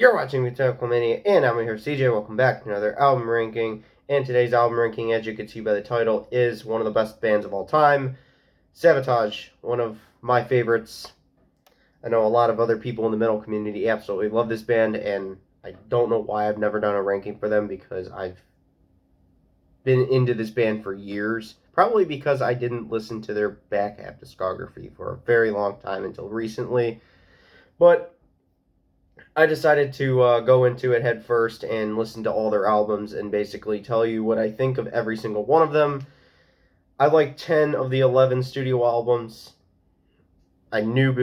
You're watching Retail Mania, and I'm here, CJ. Welcome back to another album ranking. And today's album ranking, as you can see by the title, is one of the best bands of all time, Savatage, one of my favorites. I know a lot of other people in the metal community absolutely love this band, and I don't know why I've never done a ranking for them because I've been into this band for years. Probably because I didn't listen to their back half discography for a very long time until recently. But I decided to go into it head first and listen to all their albums and basically tell you what I think of every single one of them. I like 10 of the 11 studio albums. I knew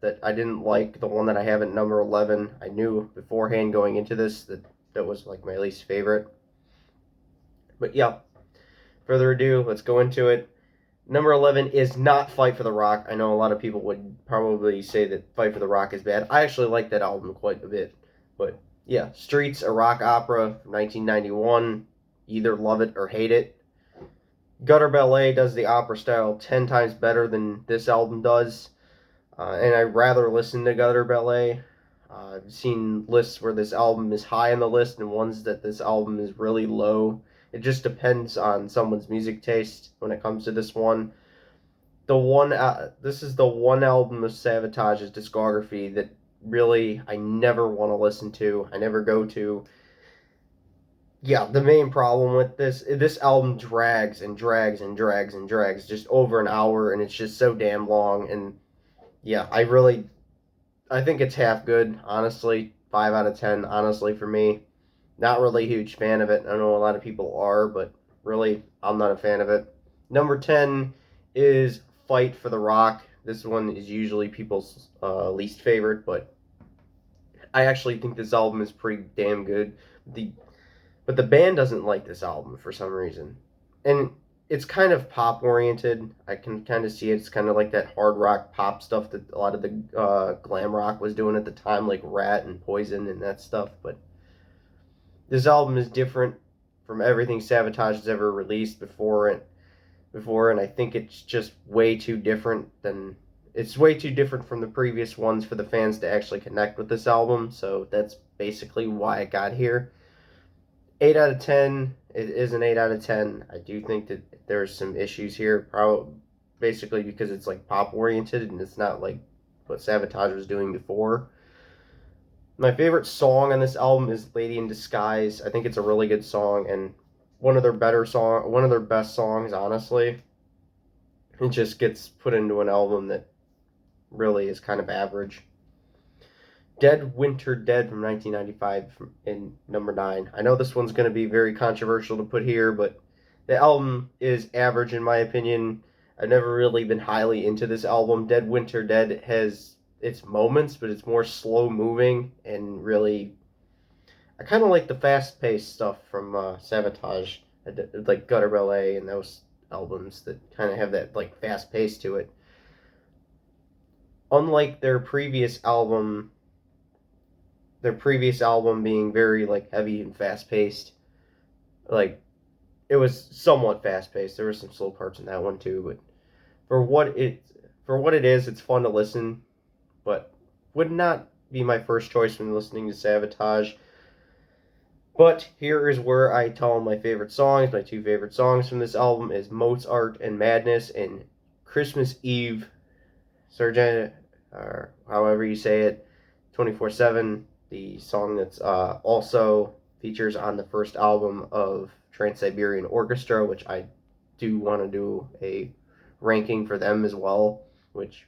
that I didn't like the one that I have at number 11. I knew beforehand going into this that was like my least favorite. But yeah, further ado, let's go into it. Number 11 is not Fight for the Rock. I know a lot of people would probably say that Fight for the Rock is bad. I actually like that album quite a bit. But yeah, Streets, a rock opera from 1991. Either love it or hate it. Gutter Ballet does the opera style 10 times better than this album does. And I'd rather listen to Gutter Ballet. I've seen lists where this album is high on the list and ones that this album is really low. It just depends on someone's music taste when it comes to this one. This is the one album of Savatage's discography that really I never want to listen to. I never go to. Yeah, the main problem with this album drags and drags and drags and drags just over an hour, and it's just so damn long. And yeah, I think it's half good, honestly. 5 out of 10, honestly, for me. Not really a huge fan of it. I know a lot of people are, but really, I'm not a fan of it. Number 10 is Fight for the Rock. This one is usually people's least favorite, but I actually think this album is pretty damn good. But the band doesn't like this album for some reason. And it's kind of pop oriented. I can kind of see it. It's kind of like that hard rock pop stuff that a lot of the glam rock was doing at the time, like Rat and Poison and that stuff. But this album is different from everything Savatage has ever released before, and I think it's just way too different than it's way too different from the previous ones for the fans to actually connect with this album. So that's basically why I got here. 8 out of 10. It is an 8 out of 10. I do think that there's some issues here, probably basically because it's like pop oriented and it's not like what Savatage was doing before. My favorite song on this album is Lady in Disguise. I think it's a really good song and one of their best songs, honestly. It just gets put into an album that really is kind of average. Dead Winter Dead from 1995 in number 9. I know this one's going to be very controversial to put here, but the album is average in my opinion. I've never really been highly into this album. Dead Winter Dead has its moments, but it's more slow moving and really. I kind of like the fast paced stuff from Savatage, like Gutter Ballet and those albums that kind of have that like fast pace to it. Unlike their previous album being very like heavy and fast paced, like it was somewhat fast paced. There were some slow parts in that one too, but for what it for what it is, it's fun to listen, but would not be my first choice when listening to Savatage. But here is where I tell my favorite songs. My two favorite songs from this album is Mozart and Madness and Christmas Eve, Sergeant, or however you say it, 24/7. The song that's also features on the first album of Trans-Siberian Orchestra, which I do want to do a ranking for them as well. Which,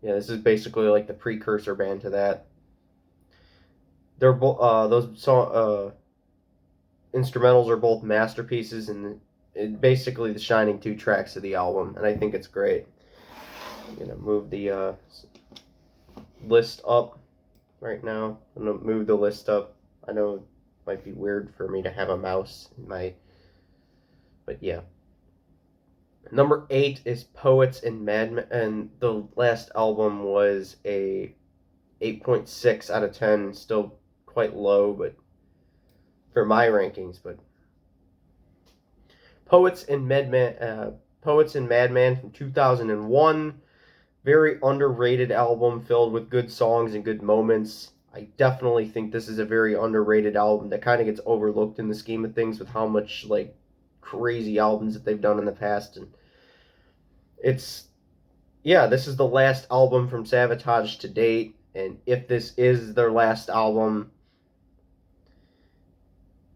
yeah, this is basically like the precursor band to that. They're those instrumentals are both masterpieces, and basically the shining two tracks of the album, and I think it's great. I'm gonna move the list up right now. I'm gonna move the list up. I know it might be weird for me to have a mouse in my, but yeah. Number 8 is Poets and Madmen, and the last album was a 8.6 out of 10. Still quite low, but for my rankings. But Poets and Madman from 2001. Very underrated album filled with good songs and good moments. I definitely think this is a very underrated album that kind of gets overlooked in the scheme of things with how much like crazy albums that they've done in the past. And it's, yeah, this is the last album from Savatage to date, and if this is their last album,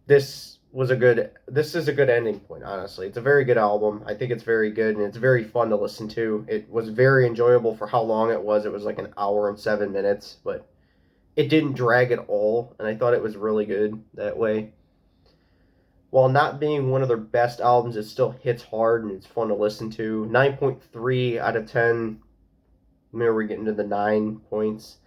this is a good ending point. Honestly, it's a very good album. I think it's very good, and it's very fun to listen to. It was very enjoyable for how long it was. It was like an hour and 7 minutes, but it didn't drag at all, and I thought it was really good that way. While not being one of their best albums, it still hits hard and it's fun to listen to. 9.3 out of 10. Maybe we're getting to the 9 points.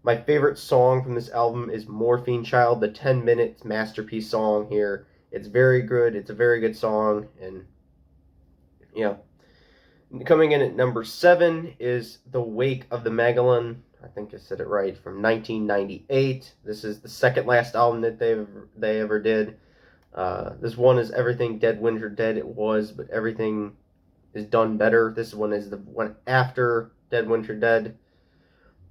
My favorite song from this album is Morphine Child, the 10-minute masterpiece song here. It's very good. It's a very good song. And yeah. Coming in at number 7 is The Wake of the Magellan. I think I said it right, from 1998. This is the second last album that they ever did. This one is Everything Dead Winter Dead. It was, but everything is done better. This one is the one after Dead Winter Dead.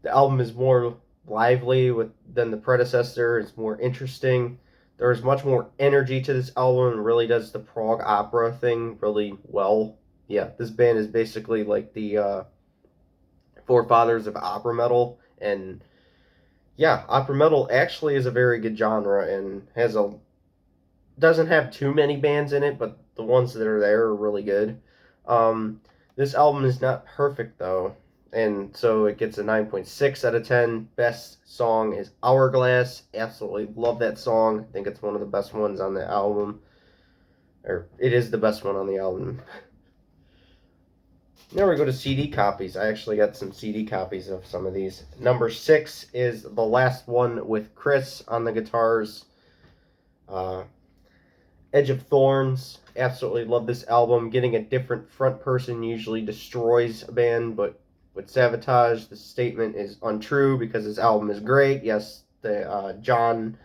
The album is more lively than the predecessor. It's more interesting. There's much more energy to this album and really does the prog opera thing really well. Yeah, this band is basically like the forefathers of opera metal. And yeah, opera metal actually is a very good genre and doesn't have too many bands in it, but the ones that are there are really good. This album is not perfect though, and so it gets a 9.6 out of 10. Best song is Hourglass. Absolutely love that song. I think it's one of the best ones on the album, or it is the best one on the album. Now we go to CD copies. I actually got some CD copies of some of these. Number 6 is The Last One with Chris on the guitars. Edge of Thorns. Absolutely love this album. Getting a different front person usually destroys a band, but with Savatage, the statement is untrue because this album is great. Yes, John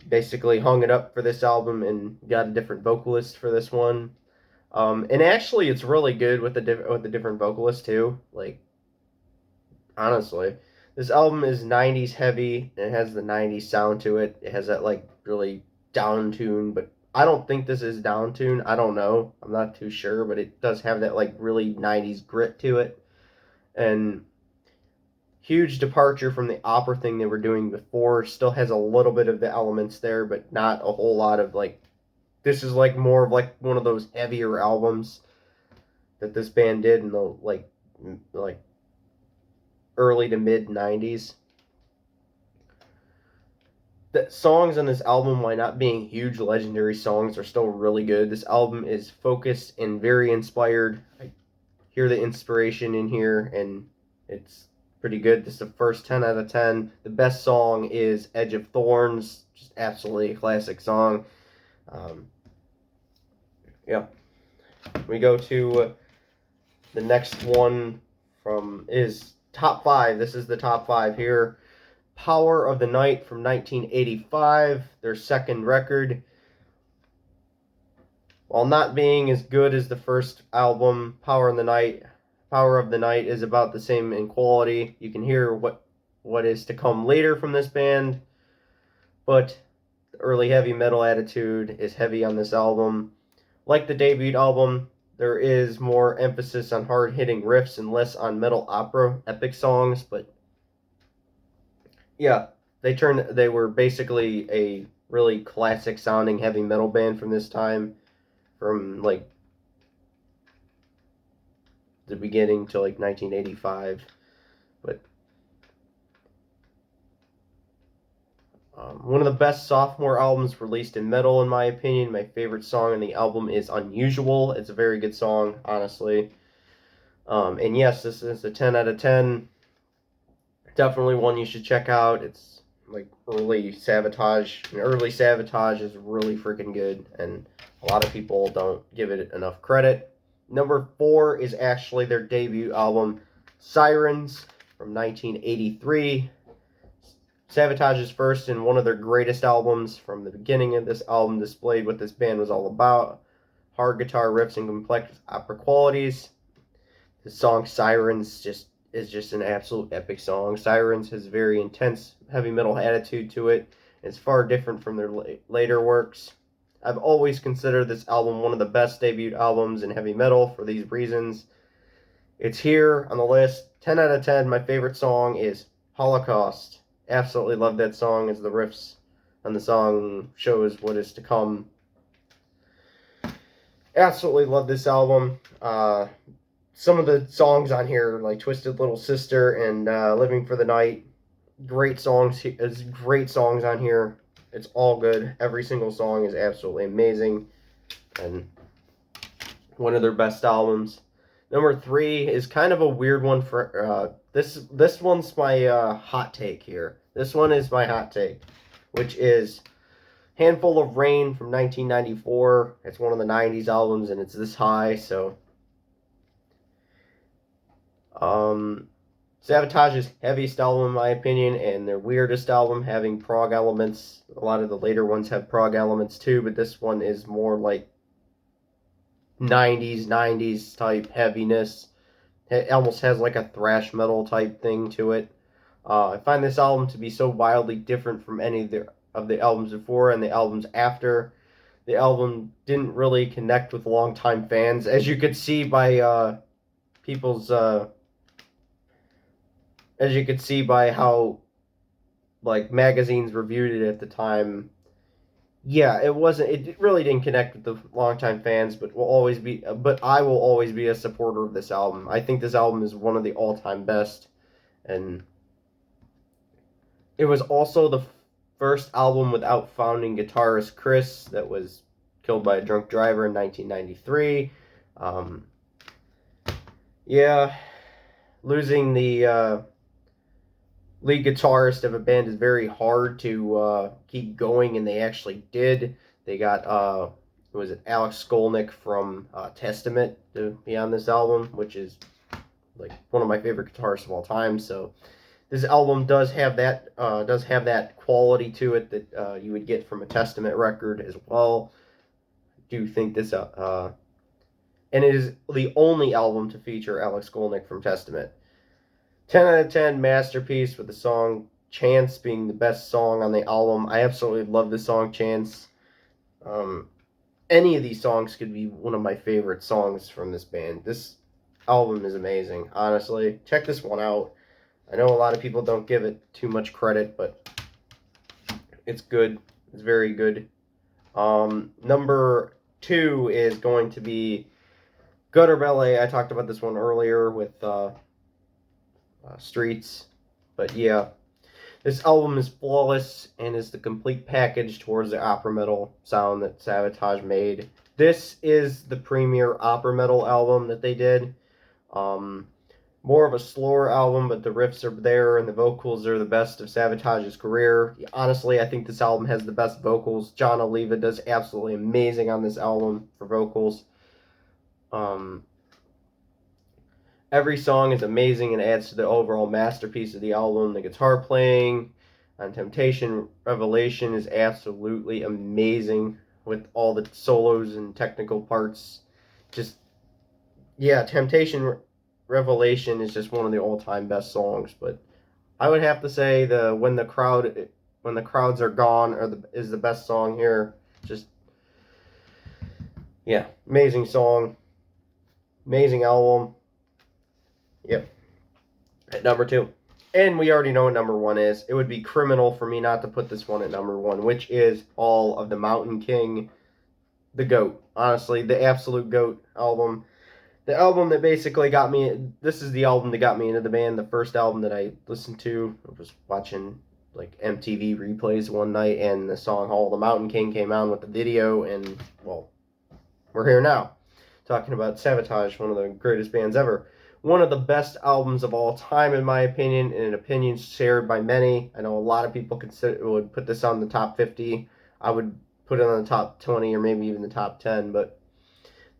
basically hung it up for this album and got a different vocalist for this one. And actually, it's really good with the different vocalist too. Like, honestly, this album is 90s heavy and it has the 90s sound to it. It has that like really down tune, but I don't think this is down tune. I don't know. I'm not too sure, but it does have that like really 90s grit to it. And huge departure from the opera thing they were doing before. Still has a little bit of the elements there, but not a whole lot of like, this is like more of like one of those heavier albums that this band did in the like early to mid 90s. The songs on this album, while not being huge legendary songs, are still really good. This album is focused and very inspired. I hear the inspiration in here, and it's pretty good. This is the first 10 out of 10. The best song is Edge of Thorns. Just absolutely a classic song. Yeah. We go to the next one is top 5. This is the top 5 here. Power of the Night from 1985, their second record. While not being as good as the first album, Power of the Night is about the same in quality. You can hear what is to come later from this band, but the early heavy metal attitude is heavy on this album. Like the debut album, there is more emphasis on hard-hitting riffs and less on metal opera epic songs, but yeah, they were basically a really classic sounding heavy metal band from this time, from like the beginning to like 1985. But one of the best sophomore albums released in metal, in my opinion. My favorite song on the album is Unusual. It's a very good song, honestly. And yes, this is a 10 out of 10. Definitely one you should check out. It's like early Savatage, and early Savatage is really freaking good, and a lot of people don't give it enough credit. Number 4 is actually their debut album, Sirens, from 1983. Savatage's first and one of their greatest albums. From the beginning of this album displayed what this band was all about. Hard guitar riffs and complex opera qualities. The song Sirens is just an absolute epic song. Sirens has a very intense heavy metal attitude to it. It's far different from their later works. I've always considered this album one of the best debut albums in heavy metal for these reasons. It's here on the list. 10 out of 10. My favorite song is Holocaust. Absolutely love that song as the riffs on the song shows what is to come. Absolutely love this album. Some of the songs on here, like Twisted Little Sister and Living for the Night, great songs. It's great songs on here. It's all good. Every single song is absolutely amazing, and one of their best albums. Number 3 is kind of a weird one for this one's my hot take here. This one is my hot take, which is Handful of Rain from 1994. It's one of the 90s albums, and it's this high, so Savatage's heaviest album, in my opinion, and their weirdest album, having prog elements. A lot of the later ones have prog elements too, but this one is more like 90s type heaviness. It almost has like a thrash metal type thing to it. I find this album to be so wildly different from any of the albums before and the albums after. The album didn't really connect with longtime fans, as you could see by people's as you could see by how like magazines reviewed it at the time. Yeah, it really didn't connect with the longtime fans, but I will always be a supporter of this album. I think this album is one of the all-time best, and it was also the first album without founding guitarist Chris that was killed by a drunk driver in 1993. Yeah, losing the lead guitarist of a band is very hard to keep going, and they actually did. They got was it Alex Skolnick from Testament to be on this album, which is like one of my favorite guitarists of all time. So this album does have that quality to it that you would get from a Testament record as well. I do think this and it is the only album to feature Alex Skolnick from Testament. 10 out of 10 masterpiece, with the song Chance being the best song on the album. I absolutely love the song Chance. Any of these songs could be one of my favorite songs from this band. This album is amazing, honestly. Check this one out. I know a lot of people don't give it too much credit, but it's good. It's very good. Number 2 is going to be Gutter Ballet. I talked about this one earlier with Streets, but yeah, this album is flawless and is the complete package towards the opera metal sound that Savatage made. This is the premier opera metal album that they did. More of a slower album, but the riffs are there and the vocals are the best of Savatage's career. Honestly, I think this album has the best vocals. John Oliva does absolutely amazing on this album for vocals. Every song is amazing and adds to the overall masterpiece of the album. The guitar playing on Temptation Revelation is absolutely amazing with all the solos and technical parts. Just, yeah, Temptation Revelation is just one of the all-time best songs. But I would have to say When the Crowds Are Gone is the best song here. Just, yeah, amazing song, amazing album. Yep. At number 2. And we already know what number 1 is. It would be criminal for me not to put this one at number 1, which is All of the Mountain King, the GOAT. Honestly, the absolute GOAT album. The album that basically got me... This is the album that got me into the band. The first album that I listened to. I was watching like MTV replays one night, and the song All of the Mountain King came on with the video, and, well, we're here now. Talking about Savatage, one of the greatest bands ever. One of the best albums of all time, in my opinion, and an opinion shared by many. I know a lot of people would put this on the top 50. I would put it on the top 20 or maybe even the top 10. But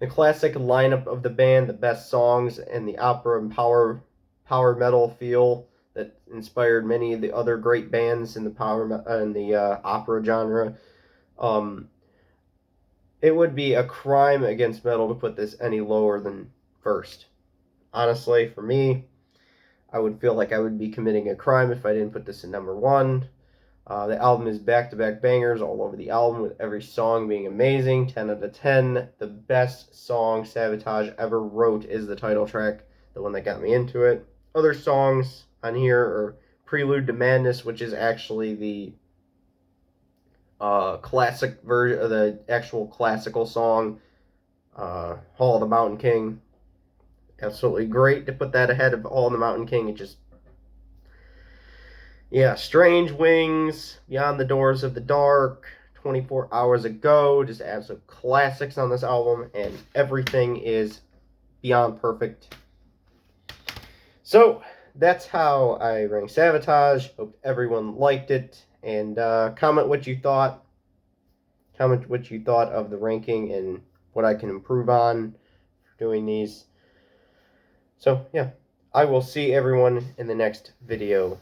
the classic lineup of the band, the best songs, and the opera and power metal feel that inspired many of the other great bands in the opera genre. It would be a crime against metal to put this any lower than first. honestly, for me, I would feel like I would be committing a crime if I didn't put this in number one. The album is back-to-back bangers all over the album, with every song being amazing. 10 out of 10. The best song Savatage ever wrote is the title track, the one that got me into it. Other songs on here are Prelude to Madness, which is actually the classic version of the actual classical song. Hall of the Mountain King. Absolutely great to put that ahead of Hall of the Mountain King. It just, yeah, Strange Wings, Beyond the Doors of the Dark, 24 Hours Ago, just absolute classics on this album, and everything is beyond perfect. So, that's how I rank Savatage. Hope everyone liked it, and comment what you thought. Comment what you thought of the ranking and what I can improve on doing these. So, yeah, I will see everyone in the next video.